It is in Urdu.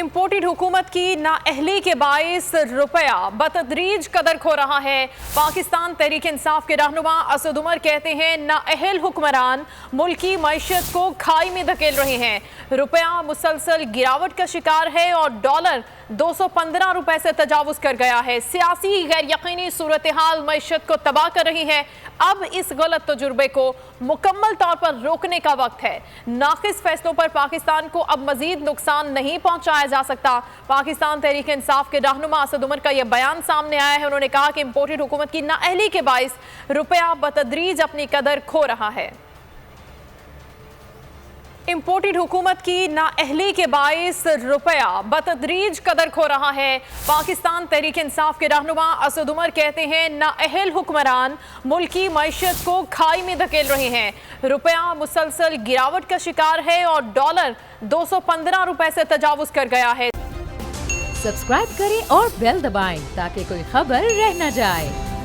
امپورٹڈ حکومت کی نااہلی کے باعث روپیہ بتدریج قدر کھو رہا ہے۔ پاکستان تحریک انصاف کے رہنما اسد عمر کہتے ہیں نااہل حکمران ملکی معیشت کو کھائی میں دھکیل رہے ہیں۔ روپیہ مسلسل گراوٹ کا شکار ہے اور ڈالر 215 روپے سے تجاوز کر گیا ہے۔ سیاسی غیر یقینی صورتحال معیشت کو تباہ کر رہی ہے۔ اب اس غلط تجربے کو مکمل طور پر روکنے کا وقت ہے۔ ناقص فیصلوں پر پاکستان کو اب مزید نقصان نہیں پہنچایا جا سکتا۔ پاکستان تحریک انصاف کے رہنما اسد عمر کا یہ بیان سامنے آیا ہے۔ انہوں نے کہا کہ امپورٹڈ حکومت کی نااہلی کے باعث روپیہ بتدریج اپنی قدر کھو رہا ہے۔ امپورٹڈ حکومت کی نااہلی کے باعث روپیہ بتدریج قدر کھو رہا ہے۔ پاکستان تحریک انصاف کے رہنما اسد عمر کہتے ہیں نااہل حکمران ملکی معیشت کو کھائی میں دھکیل رہے ہیں۔ روپیہ مسلسل گراوٹ کا شکار ہے اور ڈالر 215 روپے سے تجاوز کر گیا ہے۔ سبسکرائب کریں اور بیل دبائیں تاکہ کوئی خبر رہ نہ جائے۔